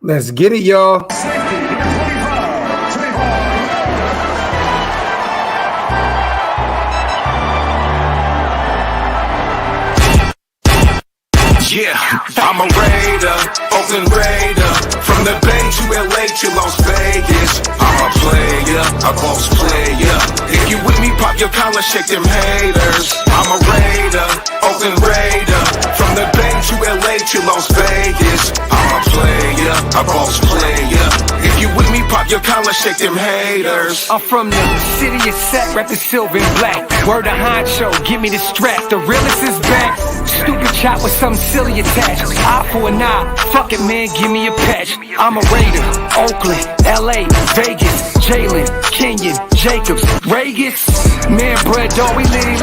Let's get it, y'all. Yeah, I'm a Raider, Oakland Raider. From the Bay to LA to Las Vegas. I'm a player, a boss player. If you with me, pop your collar, shake them haters. I'm a Raider, Oakland Raider. From the Bay to LA to Las Vegas. I'm a player, a boss player. If you with me, pop your collar, shake them haters. I'm from the city of Sac, rap the silver and black. Word of honcho, give me the strap. The realest is back. Stupid chop with some silly attached. Eye for an eye, fuck it man, give me a patch. I'm a Raider, Oakland, LA, Vegas, Jalen, Kenyon, Jacobs, Regis. Man, bread dog, we litty.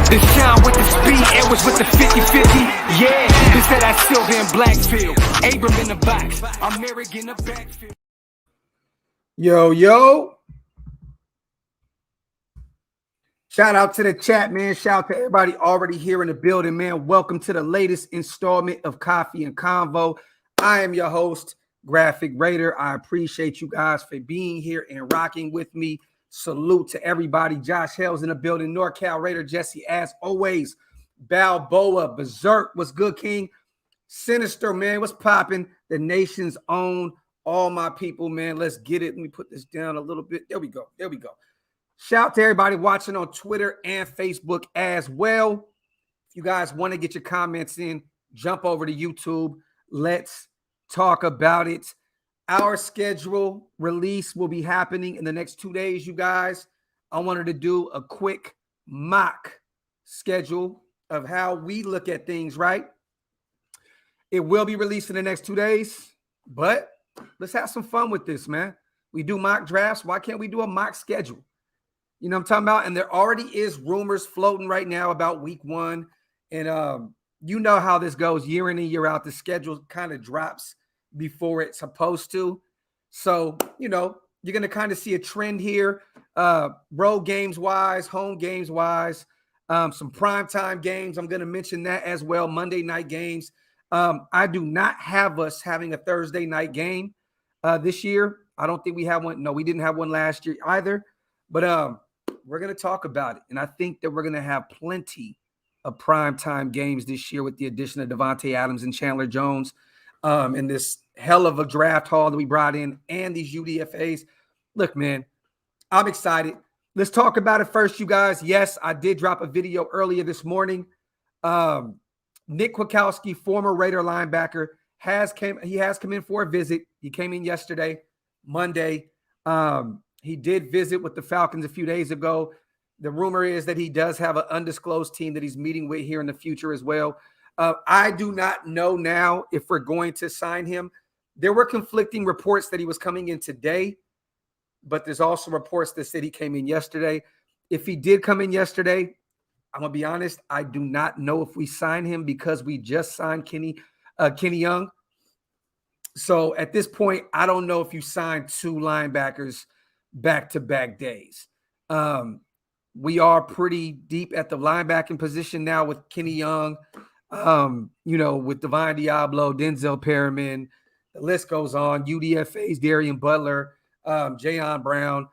The shine with the speed, Edwards with the 50-50. Yeah, this that silver and black field. Abram in the box, I'm Merrick in the backfield. Yo. Shout out to the chat, man. Shout out to everybody already here in the building, man. Welcome to the latest installment of Coffee and Convo. I am your host, Graphk Raider. I appreciate you guys for being here and rocking with me. Salute to everybody. Josh Hell's in the building. NorCal Raider Jesse, as always. Balboa, Berserk, what's good, King? Sinister, man, what's popping? The nation's own. All my people, man. Let's get it. Let me put this down a little bit. There we go. Shout out to everybody watching on Twitter and Facebook as well. If you guys want to get your comments in, jump over to YouTube. Let's talk about it. Our schedule release will be happening in the next 2 days, you guys. I wanted to do a quick mock schedule of how we look at things, right? It will be released in the next 2 days, but let's have some fun with this, man. We do mock drafts. Why can't we do a mock schedule? You know what I'm talking about? And there already is rumors floating right now about week one. And you know how this goes year in and year out. The schedule kind of drops before it's supposed to. So, you know, you're going to kind of see a trend here. Road games-wise, home games-wise, some primetime games. I'm going to mention that as well, Monday night games. I do not have us having a Thursday night game this year. I don't think we have one. No, we didn't have one last year either. But we're going to talk about it. And I think that we're going to have plenty of primetime games this year with the addition of Devontae Adams and Chandler Jones in this hell of a draft haul that we brought in and these UDFAs. Look, man, I'm excited. Let's talk about it first, you guys. Yes, I did drop a video earlier this morning. Nick Kwiatkowski, former Raider linebacker, has come in for a visit. He came in yesterday, Monday. He did visit with the Falcons a few days ago. The rumor is that he does have an undisclosed team that he's meeting with here in the future as well. I do not know now if we're going to sign him. There were conflicting reports that he was coming in today, but there's also reports that said he came in yesterday. If he did come in yesterday, I'm going to be honest, I do not know if we sign him because we just signed Kenny Young. So at this point, I don't know if you sign two linebackers back-to-back days. We are pretty deep at the linebacking position now with Kenny Young, with Divine Diablo, Denzel Perriman. The list goes on. UDFAs, Darian Butler, Jayon Brown.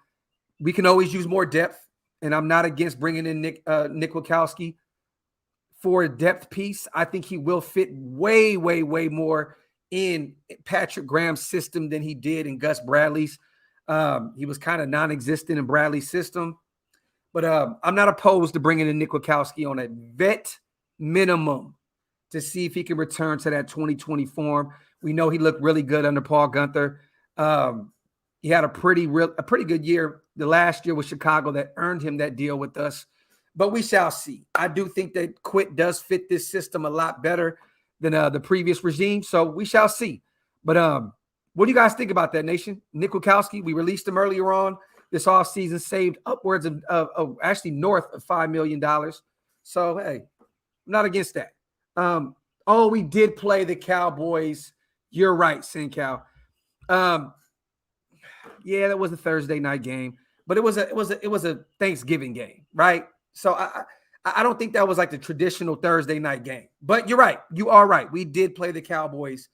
We can always use more depth, and I'm not against bringing in Nick Kwiatkowski for a depth piece. I think he will fit way, way, way more in Patrick Graham's system than he did in Gus Bradley's. He was kind of non-existent in Bradley's system. But I'm not opposed to bringing in Nick Kwiatkowski on a vet minimum to see if he can return to that 2020 form. We know he looked really good under Paul Gunther. He had a pretty good year the last year with Chicago that earned him that deal with us. But we shall see. I do think that Quit does fit this system a lot better than the previous regime. So we shall see. But what do you guys think about that, Nation? Nick Kwiatkowski, we released him earlier on this offseason, saved upwards of actually north of $5 million. So, hey, I'm not against that. We did play the Cowboys. You're right, SinCal. Yeah, that was a Thursday night game, but it was a Thanksgiving game, right? So I don't think that was like the traditional Thursday night game. But you're right. You are right. We did play the Cowboys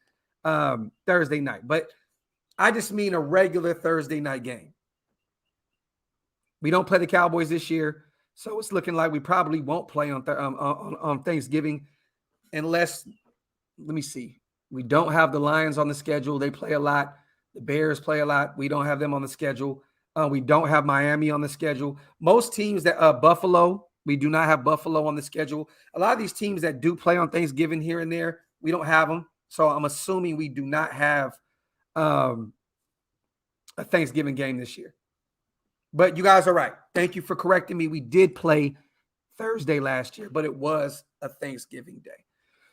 Thursday night. But I just mean a regular Thursday night game. We don't play the Cowboys this year, so it's looking like we probably won't play on Thanksgiving unless, let me see. We don't have the Lions on the schedule. They play a lot. The Bears play a lot. We don't have them on the schedule. We don't have Miami on the schedule. Most teams that Buffalo, we do not have Buffalo on the schedule. A lot of these teams that do play on Thanksgiving here and there, we don't have them. So I'm assuming we do not have a Thanksgiving game this year. But you guys are right. Thank you for correcting me. We did play Thursday last year, but it was a Thanksgiving day.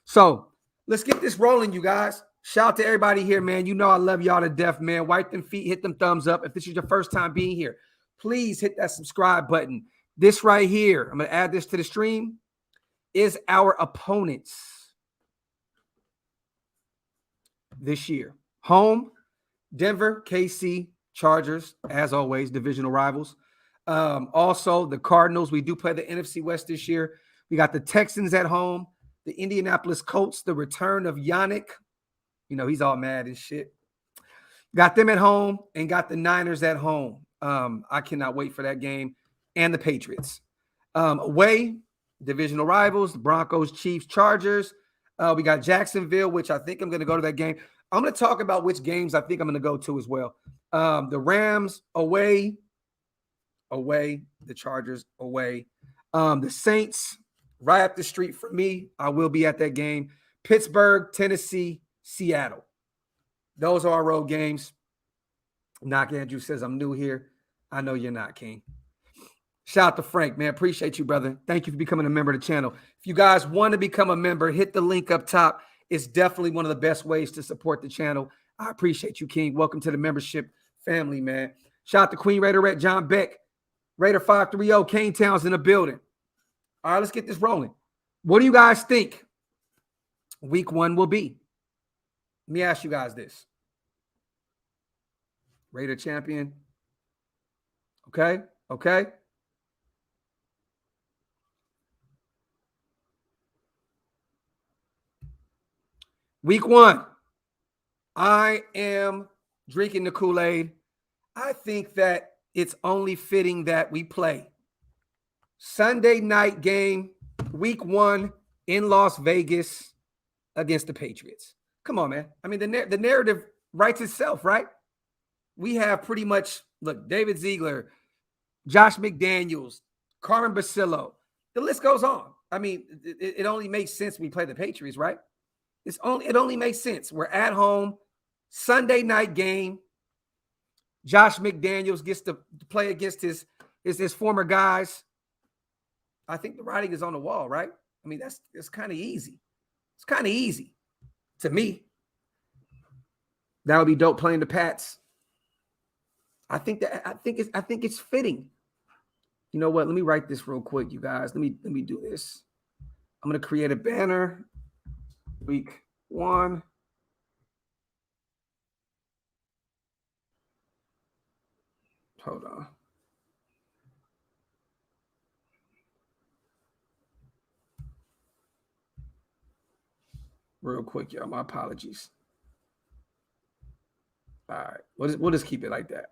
So let's get this rolling, you guys. Shout out to everybody here, man. You know I love y'all to death, man. Wipe them feet, hit them thumbs up. If this is your first time being here, please hit that subscribe button. This right here, I'm going to add this to the stream, is our opponents this year. Home, Denver, KC, Chargers, as always, divisional rivals. Also, the Cardinals. We do play the NFC West this year. We got the Texans at home, the Indianapolis Colts, the return of Yannick. You know, he's all mad and shit. Got them at home and got the Niners at home. I cannot wait for that game. And the Patriots. Away, divisional rivals, the Broncos, Chiefs, Chargers. We got Jacksonville, which I think I'm going to go to that game. I'm going to talk about which games I think I'm going to go to as well. The Rams away, the Chargers away. The Saints right up the street for me. I will be at that game. Pittsburgh, Tennessee, Seattle. Those are our road games. Knock Andrew says I'm new here. I know you're not, King. Shout out to Frank, man. Appreciate you, brother. Thank you for becoming a member of the channel. If you guys want to become a member, hit the link up top. It's definitely one of the best ways to support the channel. I appreciate you, King. Welcome to the membership family, man. Shout out to Queen Raiderette, John Beck, Raider 530, Kane Town's in the building. All right, let's get this rolling. What do you guys think week 1 will be? Let me ask you guys this. Raider champion. Okay. Week 1. I am drinking the Kool-Aid. I think that it's only fitting that we play Sunday night game, week 1 in Las Vegas against the Patriots. Come on, man. I mean, the narrative writes itself, right? We have pretty much, look, David Ziegler, Josh McDaniels, Carmen Basillo. The list goes on. I mean, it only makes sense when we play the Patriots, right? It only makes sense. We're at home, Sunday night game. Josh McDaniels gets to play against his former guys. I think the writing is on the wall, right? I mean, that's kind of easy. It's kind of easy to me. That would be dope playing the Pats. I think it's fitting. You know what? Let me write this real quick, you guys. Let me do this. I'm gonna create a banner. Week 1. Hold on. Real quick, y'all. My apologies. All right. We'll just keep it like that.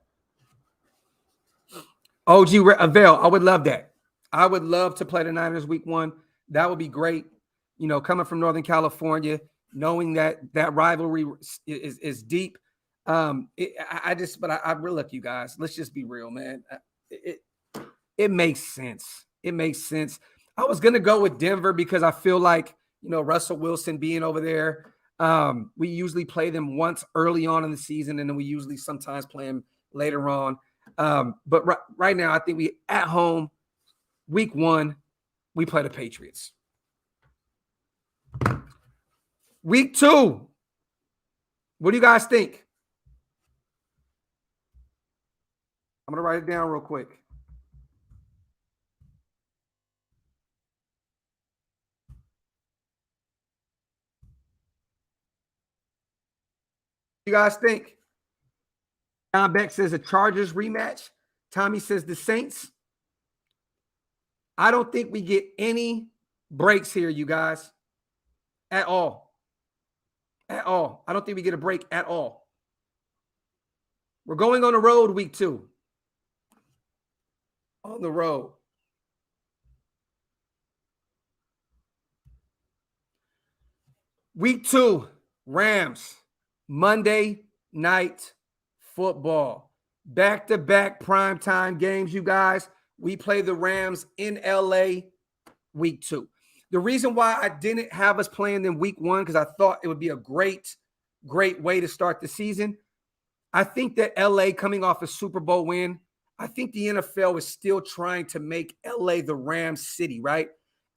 OG Avail. I would love that. I would love to play the Niners week 1. That would be great. You know, coming from Northern California, knowing that rivalry is deep. I really look, you guys. Let's just be real, man. It makes sense. It makes sense. I was gonna go with Denver because I feel like, you know, Russell Wilson being over there. We usually play them once early on in the season, and then we usually sometimes play them later on. But right now, I think we at home, week 1, we play the Patriots. Week 2, what do you guys think? I'm going to write it down real quick. What do you guys think? John Beck says a Chargers rematch. Tommy says the Saints. I don't think we get any breaks here, you guys. At all. At all. I don't think we get a break at all. We're going on the road week 2. On the road. Week 2, Rams, Monday Night Football. Back-to-back primetime games, you guys. We play the Rams in LA week 2. The reason why I didn't have us playing them week 1, because I thought it would be a great way to start the season. I think that LA coming off a Super Bowl win, I think the NFL is still trying to make LA the Rams city, right?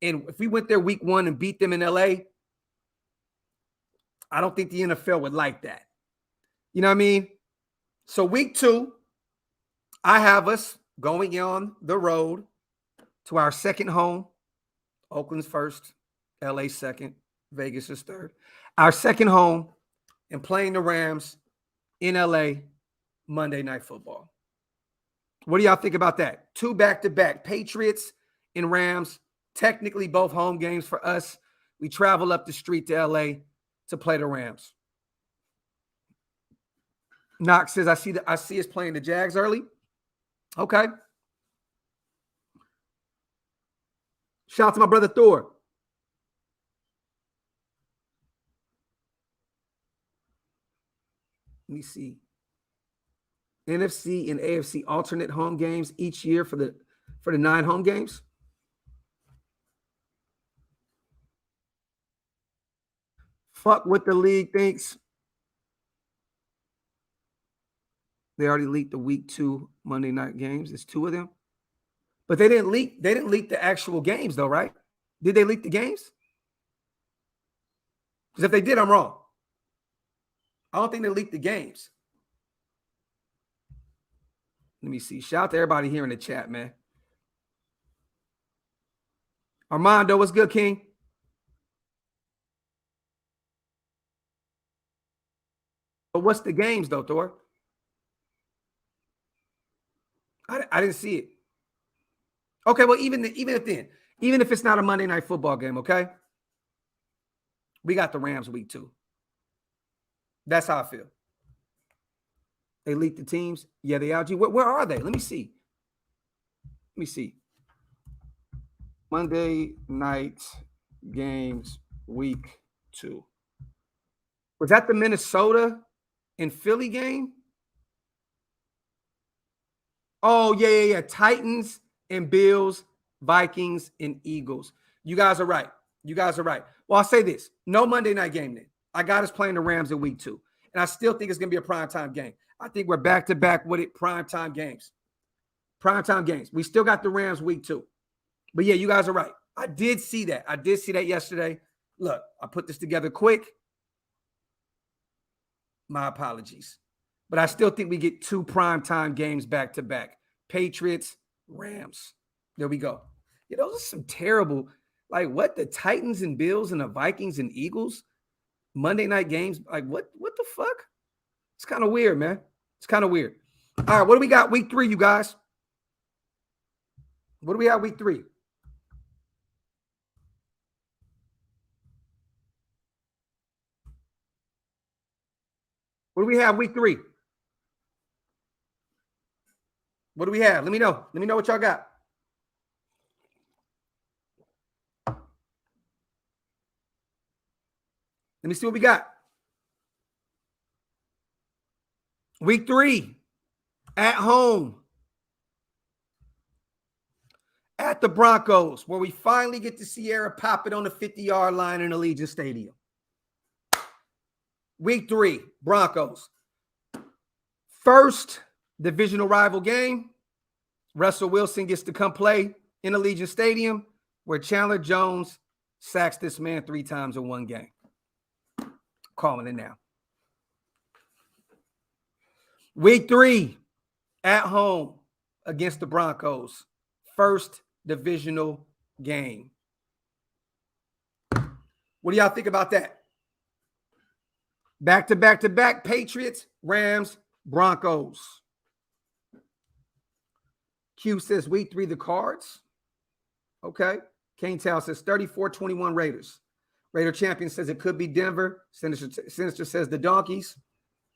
And if we went there week 1 and beat them in LA, I don't think the NFL would like that. You know what I mean? So week 2, I have us going on the road to our second home. Oakland's first, LA second, Vegas is third. Our second home and playing the Rams in LA Monday Night Football. What do y'all think about that? 2 back-to-back, Patriots and Rams, technically both home games for us. We travel up the street to LA to play the Rams. Knox says, I see us playing the Jags early. Okay. Shout out to my brother Thor. Let me see. NFC and AFC alternate home games each year for the 9 home games. Fuck what the league thinks. They already leaked the week 2 Monday night games. There's 2 of them. But they didn't leak the actual games though, right? Did they leak the games? Because if they did, I'm wrong. I don't think they leaked the games. Let me see. Shout out to everybody here in the chat, man. Armando, what's good, King? But what's the games though, Thor? I didn't see it. Okay, well, even if it's not a Monday Night Football game, okay? We got the Rams week 2. That's how I feel. They leaked the teams. Yeah, they out. Where are they? Let me see. Monday night games week 2. Was that the Minnesota and Philly game? Oh, yeah. Titans and Bills, Vikings and Eagles. You guys are right. Well, I'll say this. No Monday night game then. I got us playing the Rams in week 2. And I still think it's going to be a primetime game. I think we're back-to-back with it, primetime games. We still got the Rams week 2. But, yeah, you guys are right. I did see that. Yesterday. Look, I put this together quick. My apologies. But I still think we get 2 primetime games back-to-back. Patriots, Rams. There we go. Yeah, those are some terrible, like what? The Titans and Bills and the Vikings and Eagles? Monday night games? Like what the fuck? It's kind of weird, man. It's kind of weird. All right, what do we got week 3, you guys? What do we have week 3? What do we have week 3? What do we have? Let me know. Let me know what y'all got. Let me see what we got. Week 3, at home, at the Broncos, where we finally get to see Sierra pop it on the 50-yard line in Allegiant Stadium. Week 3, Broncos. First divisional rival game. Russell Wilson gets to come play in Allegiant Stadium, where Chandler Jones sacks this man 3 times in one game. Calling it now. Week 3, at home against the Broncos. First divisional game. What do y'all think about that? Back-to-back Patriots, Rams, Broncos. Q says week 3, the Cards. Okay. Kane Town says 34-21 Raiders. Raider Champion says it could be Denver. Sinister says the Donkeys.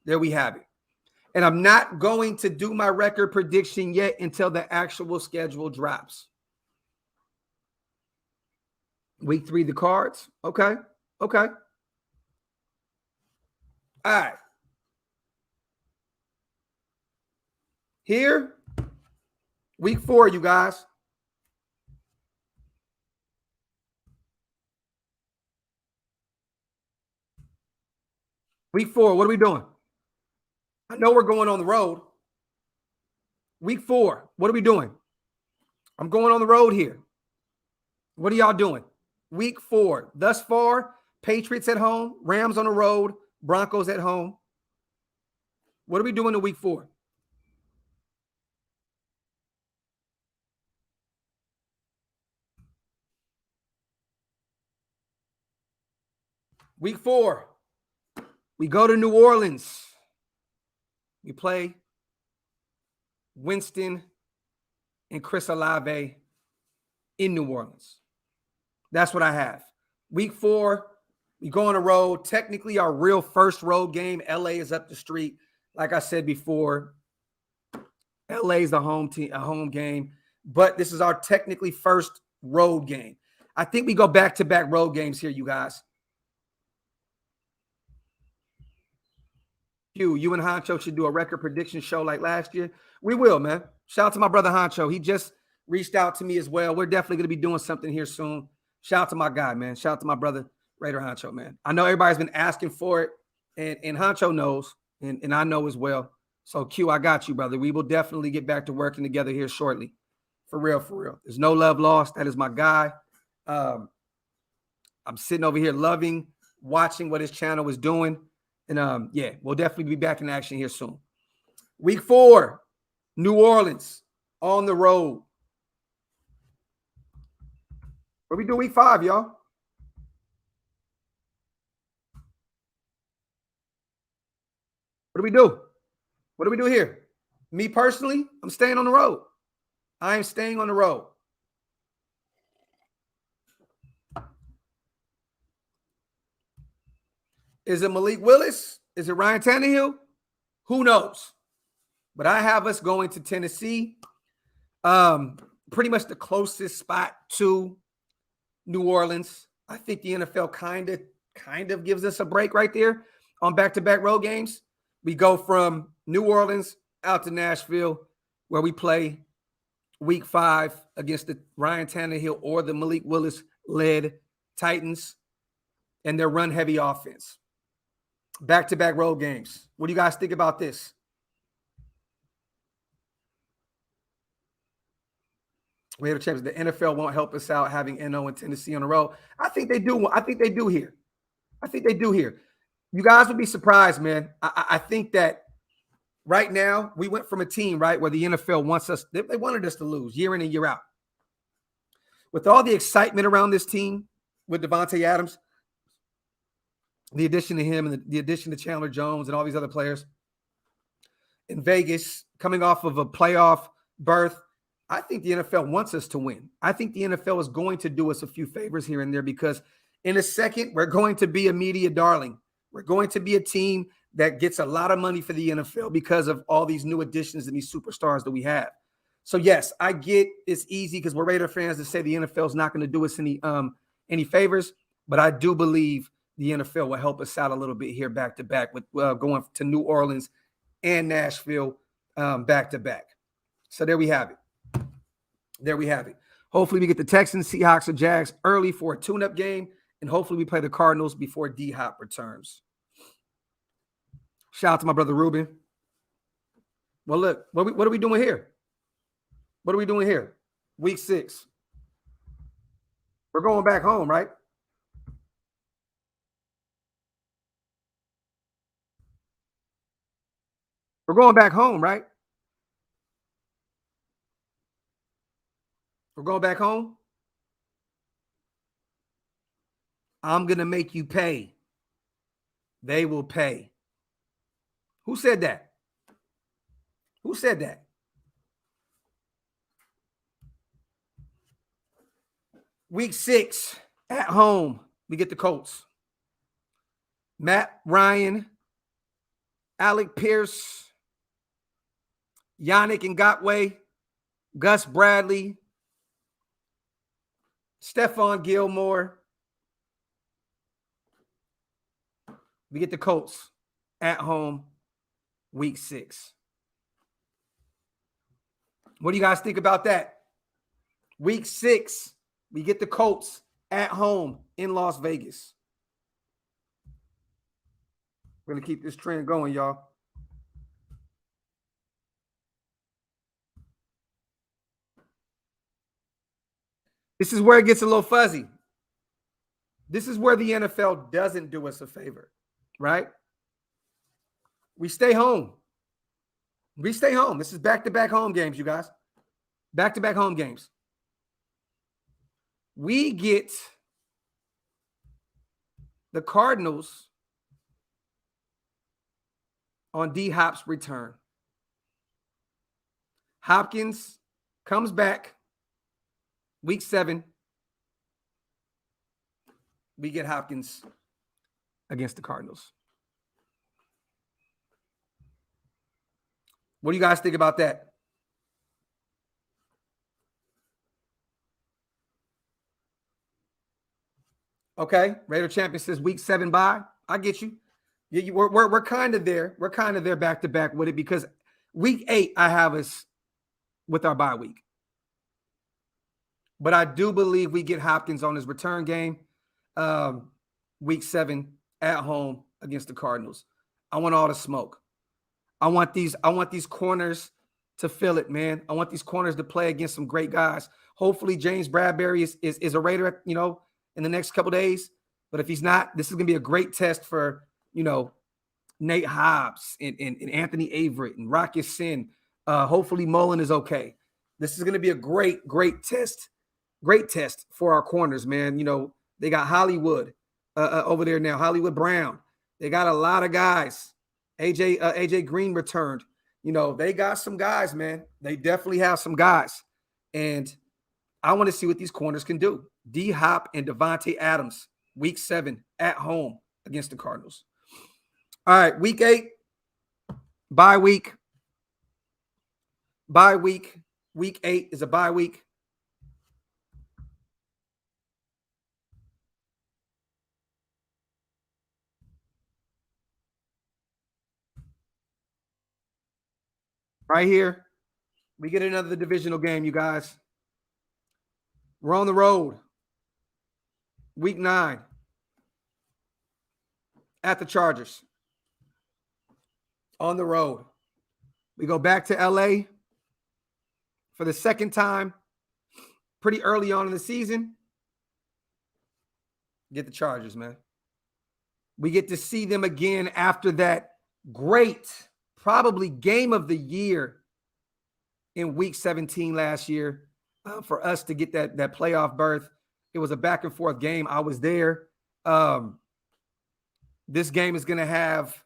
There we have it. And I'm not going to do my record prediction yet until the actual schedule drops. Week 3, the cards. Okay. Okay. All right. Here, week 4, you guys. Week 4, what are we doing? I know we're going on the road. Week 4, what are we doing? I'm going on the road here. What are y'all doing? Week 4, thus far, Patriots at home, Rams on the road, Broncos at home. What are we doing in week 4? Week 4, we go to New Orleans. We play Winston and Chris Olave in New Orleans. That's what I have. Week 4, we go on the road. Technically, our real first road game, LA is up the street. Like I said before, LA is the home team, a home game, but this is our technically first road game. I think we go back-to-back road games here, you guys. You and Honcho should do a record prediction show like last year. We will, man. Shout out to my brother Honcho. He just reached out to me as well. We're definitely going to be doing something here soon. Shout out to my guy, man. Shout out to my brother, Raider Honcho, man. I know everybody's been asking for it, and Honcho knows, and I know as well. So, Q, I got you, brother. We will definitely get back to working together here shortly. For real, for real. There's no love lost. That is my guy. I'm sitting over here loving, watching what his channel is doing. And yeah, we'll definitely be back in action here soon. Week 4, New Orleans on the road. What do we do week 5, y'all? What do we do? What do we do here? Me personally, I'm staying on the road. I am staying on the road. Is it Malik Willis? Is it Ryan Tannehill? Who knows? But I have us going to Tennessee. Pretty much the closest spot to New Orleans. I think the NFL kind of gives us a break right there on back-to-back road games. We go from New Orleans out to Nashville, where we play week 5 against the Ryan Tannehill or the Malik Willis-led Titans and their run-heavy offense. Back-to-back road games. What do you guys think about this? We have a chance. The NFL won't help us out having NO and Tennessee on the road. I think they do. I think they do here. I think they do here. You guys would be surprised, man. I think that right now we went from a team, right, where the NFL wants us. They wanted us to lose year in and year out. With all the excitement around this team with Devontae Adams, the addition to him and the addition to Chandler Jones and all these other players in Vegas, coming off of a playoff berth, I think the NFL wants us to win. I think the NFL is going to do us a few favors here and there because in a second, we're going to be a media darling. We're going to be a team that gets a lot of money for the NFL because of all these new additions and these superstars that we have. So, yes, I get it's easy because we're Raider fans to say the NFL is not going to do us any favors, but I do believe the NFL will help us out a little bit here back-to-back with going to New Orleans and Nashville back-to-back. So there we have it. There we have it. Hopefully we get the Texans, Seahawks, or Jags early for a tune-up game, and hopefully we play the Cardinals before D-Hop returns. Shout out to my brother Ruben. Well, look, what are we doing here? What are we doing here? Week 6. We're going back home, right? We're going back home, right? We're going back home. I'm going to make you pay. They will pay. Who said that? Who said that? Week 6 at home, we get the Colts. Matt Ryan, Alec Pierce, Yannick Ngakoue, Gus Bradley, Stephon Gilmore. We get the Colts at home week 6. What do you guys think about that? Week 6, we get the Colts at home in Las Vegas. We're going to keep this trend going, y'all. This is where it gets a little fuzzy. This is where the NFL doesn't do us a favor, right? We stay home. We stay home. This is back-to-back home games, you guys. Back-to-back home games. We get the Cardinals on D-Hop's return. Hopkins comes back week 7. We get Hopkins against the Cardinals. What do you guys think about that? Okay, Raider Champion says week 7 bye. I get you. We're kind of there. We're kind of there back to back with it because week 8 I have us with our bye week. But I do believe we get Hopkins on his return game, week 7 at home against the Cardinals. I want all the smoke. I want these corners to fill it, man. I want these corners to play against some great guys. Hopefully James Bradbury is a Raider, in the next couple days. But if he's not, this is going to be a great test for, Nate Hobbs and Anthony Averett and Rocky Sin. Hopefully Mullen is okay. This is going to be a great test. Great test for our corners, man. They got Hollywood over there now, Hollywood Brown. They got a lot of guys. AJ Green returned. They got some guys, man. They definitely have some guys. And I want to see what these corners can do. D-Hop and Devontae Adams, week 7 at home against the Cardinals. All right, week 8, bye week. Bye week. Week 8 is a bye week. Right here, we get another divisional game, you guys. We're on the road. Week 9 at the Chargers. On the road. We go back to LA for the second time pretty early on in the season. Get the Chargers, man. We get to see them again after that great, probably game of the year in week 17 last year for us to get that playoff berth. It was a back and forth game. I was there. This game is going to have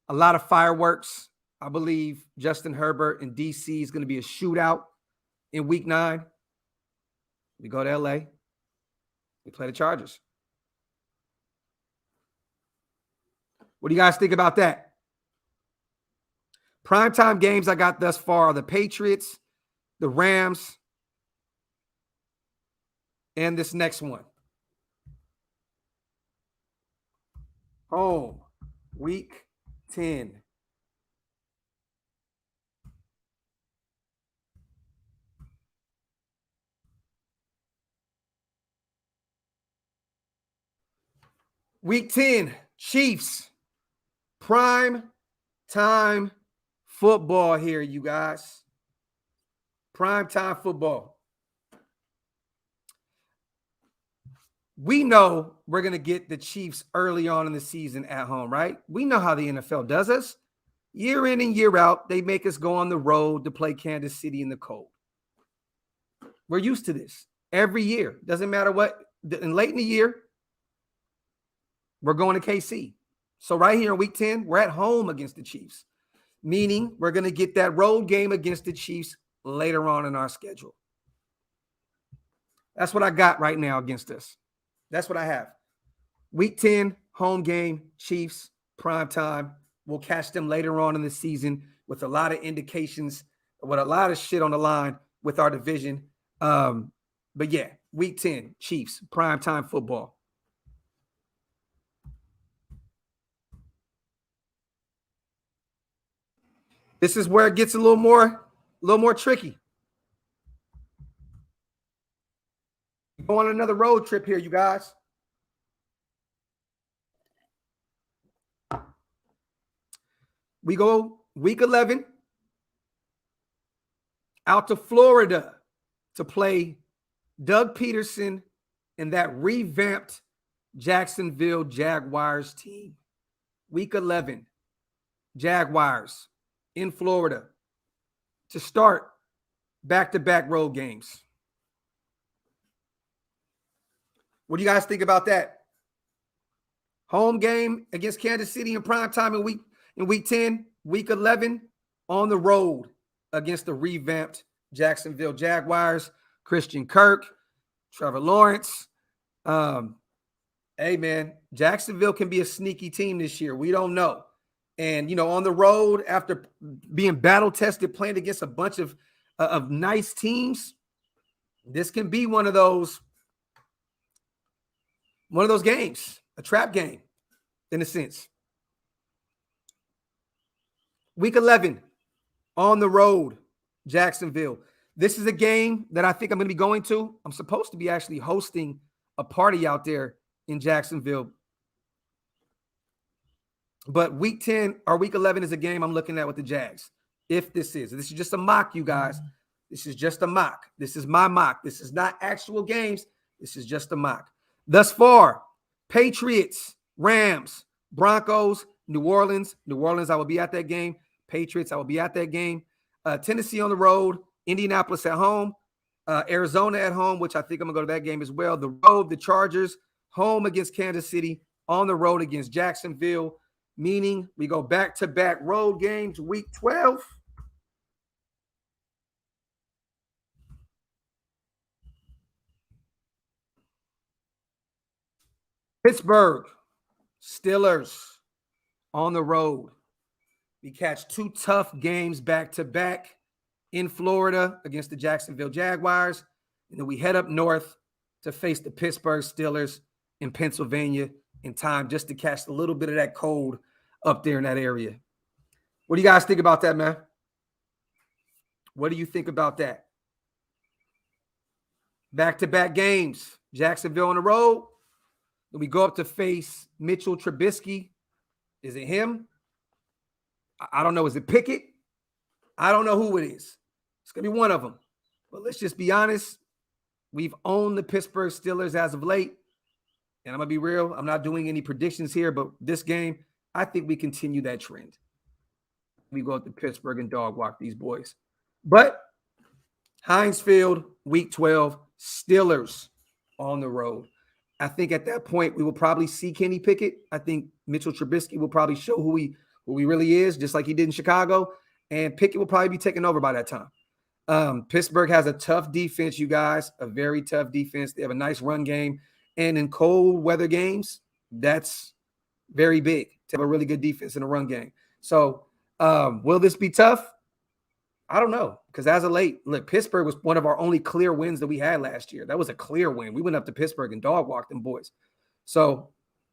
a lot of fireworks. I believe Justin Herbert in DC is going to be a shootout in week 9. We go to LA. We play the Chargers. What do you guys think about that? Primetime games I got thus far are the Patriots, the Rams, and this next one. Home, week 10. Week 10, Chiefs. Prime time football here, you guys. Prime time football. We know we're going to get the Chiefs early on in the season at home, right? We know how the NFL does us. Year in and year out, they make us go on the road to play Kansas City in the cold. We're used to this every year. Doesn't matter what. And late in the year, we're going to KC. So right here in week 10, we're at home against the Chiefs, meaning we're going to get that road game against the Chiefs later on in our schedule. That's what I got right now against us. That's what I have. Week 10, home game, Chiefs, prime time. We'll catch them later on in the season with a lot of indications, with a lot of shit on the line with our division. But yeah, week 10, Chiefs, primetime football. This is where it gets a little more tricky. Go on another road trip here, you guys. We go week 11 out to Florida to play Doug Peterson and that revamped Jacksonville Jaguars team. Week 11, Jaguars in Florida to start back-to-back road games. What do you guys think about that? Home game against Kansas City in primetime in week 10, week 11 on the road against the revamped Jacksonville Jaguars. Christian Kirk, Trevor Lawrence. Hey, man, Jacksonville can be a sneaky team this year. We don't know. And, on the road after being battle-tested, playing against a bunch of nice teams, this can be one of those games, a trap game in a sense. Week 11 on the road, Jacksonville. This is a game that I think I'm going to be going to. I'm supposed to be actually hosting a party out there in Jacksonville. But week 10 or week 11 is a game I'm looking at with the Jags. If this is just a mock, you guys. This is just a mock. This is my mock. This is not actual games. This is just a mock. Thus far, Patriots, Rams, Broncos, New Orleans. New Orleans, I will be at that game. Patriots, I will be at that game. Tennessee on the road. Indianapolis at home. Arizona at home, which I think I'm going to go to that game as well. The road, the Chargers, home against Kansas City, on the road against Jacksonville, meaning we go back-to-back road games week 12. Pittsburgh Steelers on the road. We catch two tough games back-to-back in Florida against the Jacksonville Jaguars. And then we head up north to face the Pittsburgh Steelers in Pennsylvania in time just to catch a little bit of that cold up there in that area. What do you guys think about that, man? What do you think about that? Back-to-back games. Jacksonville on the road. Then we go up to face Mitchell Trubisky. Is it him? I don't know. Is it Pickett? I don't know who it is. It's going to be one of them. But let's just be honest. We've owned the Pittsburgh Steelers as of late. And I'm going to be real. I'm not doing any predictions here, but this game, I think we continue that trend. We go up to Pittsburgh and dog walk these boys. But Heinz Field, week 12, Steelers on the road. I think at that point, we will probably see Kenny Pickett. I think Mitchell Trubisky will probably show who he really is, just like he did in Chicago. And Pickett will probably be taken over by that time. Pittsburgh has a tough defense, you guys, a very tough defense. They have a nice run game. And in cold weather games, that's very big to have a really good defense in a run game. So will this be tough? I don't know. Because as of late, look, Pittsburgh was one of our only clear wins that we had last year. That was a clear win. We went up to Pittsburgh and dog walked them boys. So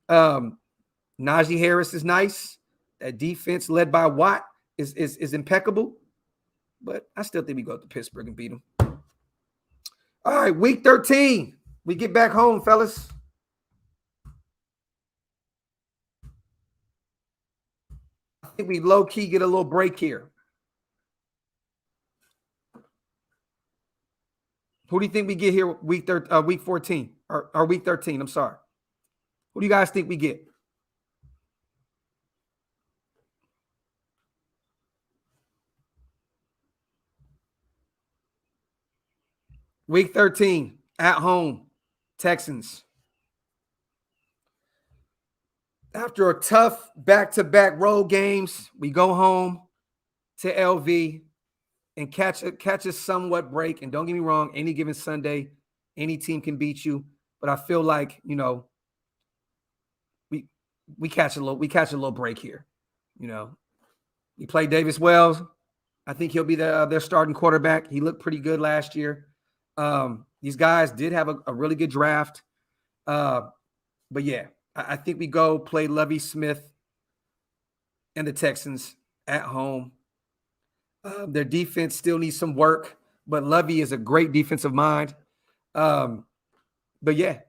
Najee Harris is nice. That defense led by Watt is impeccable. But I still think we go up to Pittsburgh and beat them. All right, week 13. We get back home, fellas. I think we low-key get a little break here. Who do you think we get here week 14 or week 13? I'm sorry. Who do you guys think we get? Week 13 at home, Texans. After a tough back-to-back road games, we go home to LV and catch a somewhat break. And don't get me wrong, any given Sunday, any team can beat you. But I feel like, we catch a little break here. You know, he played Davis Wells. I think he'll be their starting quarterback. He looked pretty good last year. These guys did have a really good draft. But yeah, I think we go play Lovie Smith and the Texans at home. Their defense still needs some work, but Lovie is a great defensive mind. But yeah,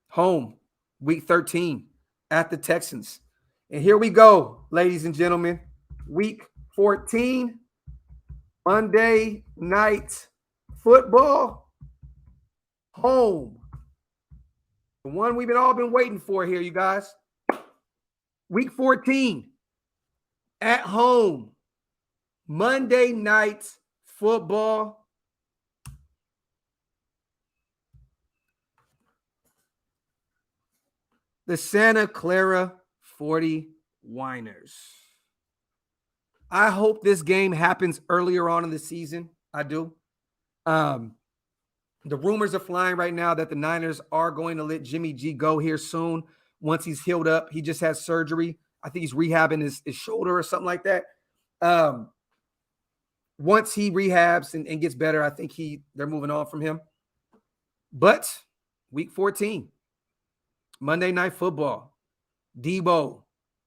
home, week 13 at the Texans. And here we go, ladies and gentlemen. Week 14, Monday night football, home. The one we've all been waiting for here, you guys. Week 14, at home, Monday night football. The Santa Clara 49ers. I hope this game happens earlier on in the season. I do. The rumors are flying right now that the Niners are going to let Jimmy G go here soon once he's healed up. He just had surgery. I think he's rehabbing his shoulder or something like that. Once he rehabs and gets better, I think they're moving on from him. But week 14, Monday Night Football, Debo,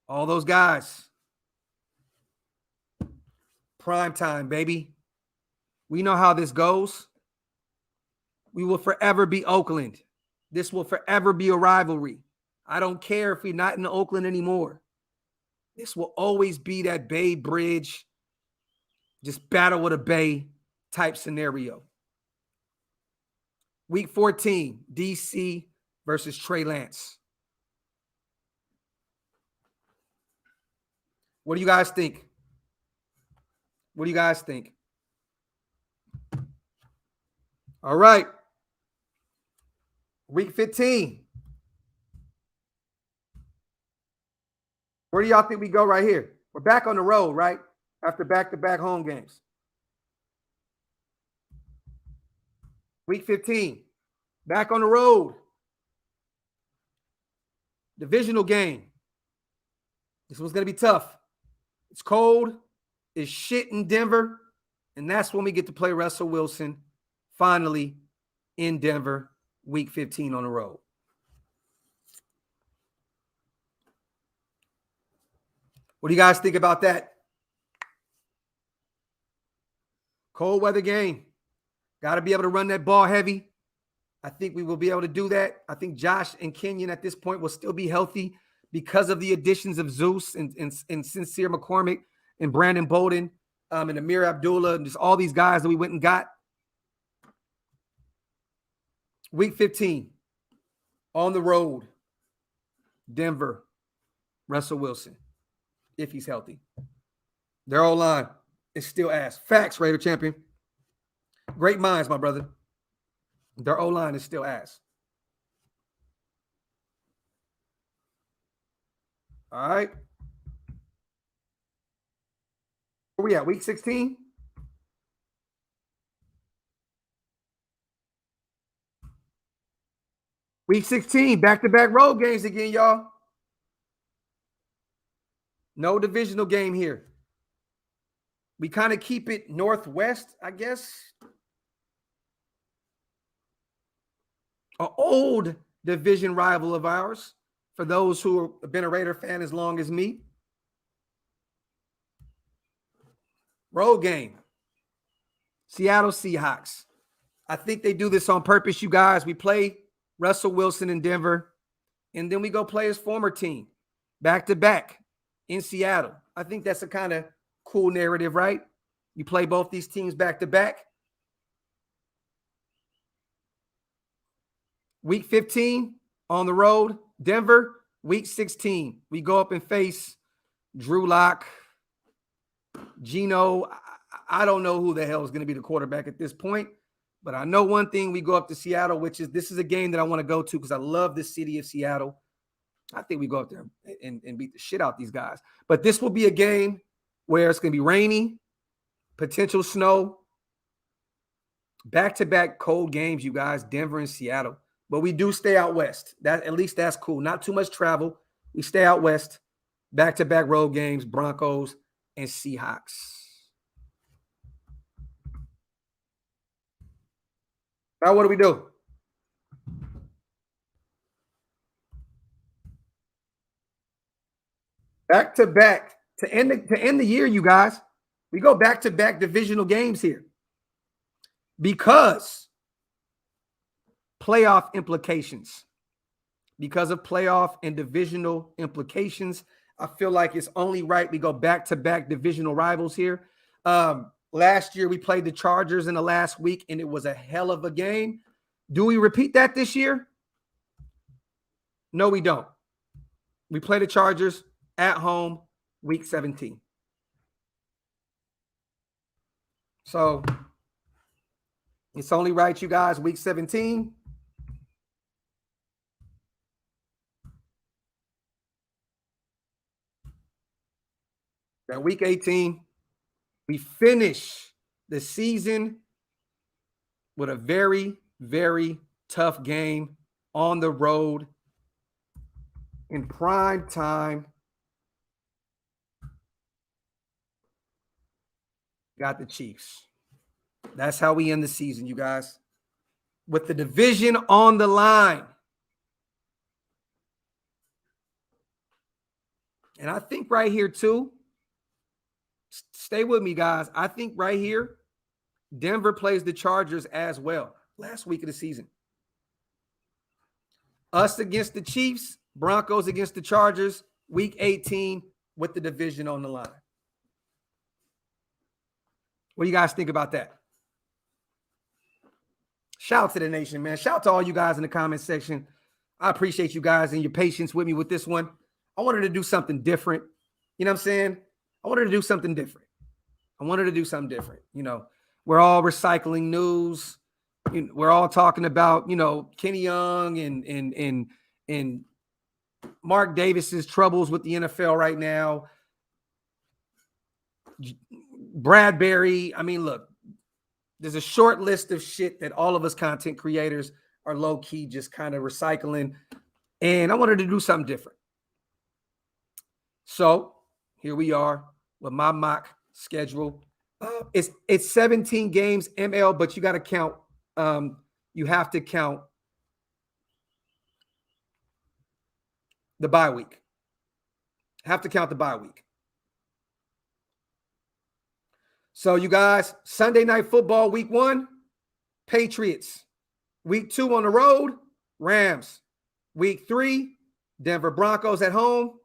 all those guys. Prime time, baby. We know how this goes. We will forever be Oakland. This will forever be a rivalry. I don't care if we're not in Oakland anymore. This will always be that Bay Bridge, just battle with a Bay type scenario. Week 14, DC versus Trey Lance. What do you guys think? What do you guys think? All right. Week 15. Where do y'all think we go right here? We're back on the road, right? After back-to-back home games. Week 15. Back on the road. Divisional game. This one's going to be tough. It's cold. It's shit in Denver. And that's when we get to play Russell Wilson finally in Denver, week 15 on the road. What do you guys think about that? Cold weather game. Got to be able to run that ball heavy. I think we will be able to do that. I think Josh and Kenyon at this point will still be healthy because of the additions of Zeus and Sincere McCormick and Brandon Bolden and Amir Abdullah and just all these guys that we went and got. Week 15, on the road, Denver, Russell Wilson, if he's healthy. Their O-line is still ass. Facts, Raider champion. Great minds, my brother. Their O-line is still ass. All right. Where we at? Week 16? Week 16, back-to-back road games again, y'all. No divisional game here. We kind of keep it northwest, I guess. An old division rival of ours, for those who have been a Raider fan as long as me. Road game. Seattle Seahawks. I think they do this on purpose, you guys. We play Russell Wilson in Denver, and then we go play his former team back-to-back in Seattle. I think that's a kind of cool narrative, right? You play both these teams back-to-back. Week 15 on the road, Denver. Week 16, we go up and face Drew Lock, Geno. I don't know who the hell is going to be the quarterback at this point. But I know one thing, we go up to Seattle, which is this is a game that I want to go to because I love the city of Seattle. I think we go up there and beat the shit out these guys. But this will be a game where it's going to be rainy, potential snow, back-to-back cold games, you guys, Denver and Seattle. But we do stay out west. At least that's cool. Not too much travel. We stay out west. Back-to-back road games, Broncos and Seahawks. Now, what do we do? Back-to-back to end the year, you guys. We go back-to-back divisional games here because playoff implications. Because of playoff and divisional implications, I feel like it's only right we go back-to-back divisional rivals here. Last year, we played the Chargers in the last week, and it was a hell of a game. Do we repeat that this year? No, we don't. We play the Chargers at home, week 17. So it's only right, you guys, week 17. That week 18, we finish the season with a very, very tough game on the road in prime time. Got the Chiefs. That's how we end the season, you guys. With the division on the line. And I think right here, too, stay with me, guys. I think right here, Denver plays the Chargers as well last week of the season. Us against the Chiefs, Broncos against the Chargers, week 18 with the division on the line. What do you guys think about that? Shout out to the nation, man. Shout out to all you guys in the comment section. I appreciate you guys and your patience with me with this one. I wanted to do something different. You know what I'm saying? I wanted to do something different. You know, we're all recycling news. We're all talking about, you know, Kenny Young and Mark Davis's troubles with the NFL right now. Bradbury. I mean, look, there's a short list of shit that all of us content creators are low-key just kind of recycling. And I wanted to do something different. So here we are with my mock schedule. It's 17 games, ML, but you got to count. You have to count the bye week. So you guys, Sunday Night Football, week 1, Patriots. Week 2 on the road, Rams. Week 3, Denver Broncos at home.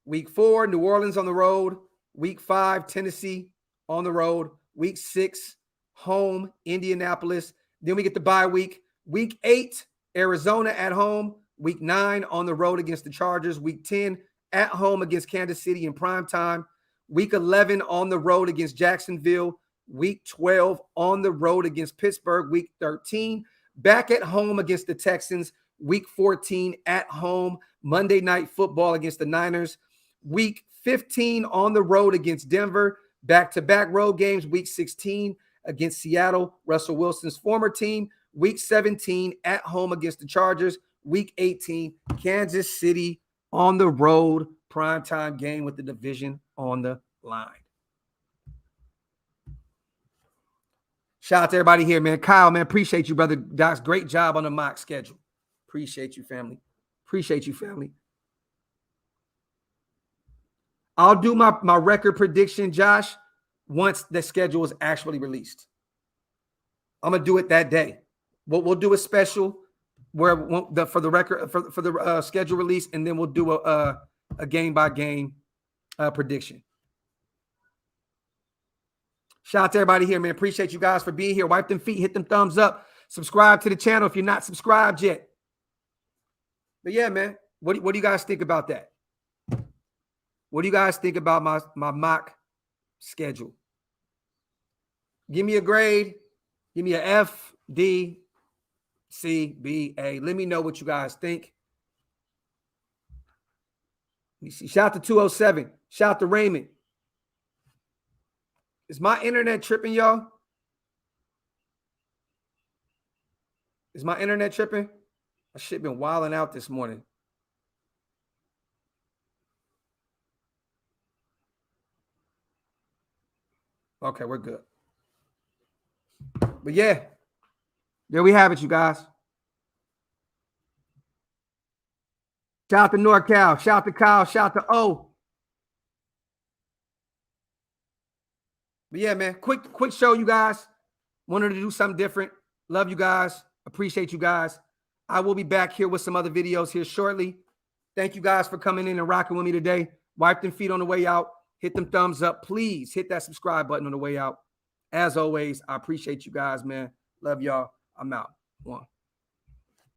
Week 4, New Orleans on the road. Week 5, Tennessee on the road. Week 6, home, Indianapolis. Then we get the bye week. Week 8, Arizona at home. Week 9 on the road against the Chargers. Week 10 at home against Kansas City in prime time. Week 11 on the road against Jacksonville. Week 12 on the road against Pittsburgh. Week 13 back at home against the Texans. Week 14 at home, Monday Night Football against the Niners. Week 15 on the road against Denver. Back-to-back road games. Week 16 against Seattle, Russell Wilson's former team. Week 17 at home against the Chargers. Week 18, Kansas City on the road, primetime game with the division on the line. Shout out to everybody here, man. Kyle, man, appreciate you, brother. Doc's great job on the mock schedule. Appreciate you, family. I'll do my record prediction, Josh, once the schedule is actually released. I'm gonna do it that day. We'll do a special where for the record for the schedule release, and then we'll do a game by game prediction. Shout out to everybody here, man. Appreciate you guys for being here. Wipe them feet, hit them thumbs up, subscribe to the channel if you're not subscribed yet. But yeah, man, what do you guys think about that? What do you guys think about my mock schedule? Give me a grade. Give me a F, D, C, B, A. Let me know what you guys think. Let me see. Shout out to 207. Shout out to Raymond. Is my internet tripping, y'all? Is my internet tripping? My shit been wilding out this morning. Okay, we're good. But yeah, there we have it, you guys. Shout out to NorCal. Shout out to Kyle. Shout out to O. But yeah, man, quick show, you guys. Wanted to do something different. Love you guys. Appreciate you guys. I will be back here with some other videos here shortly. Thank you guys for coming in and rocking with me today. Wipe them feet on the way out. Hit them thumbs up. Please hit that subscribe button on the way out. As always, I appreciate you guys, man. Love y'all. I'm out. One.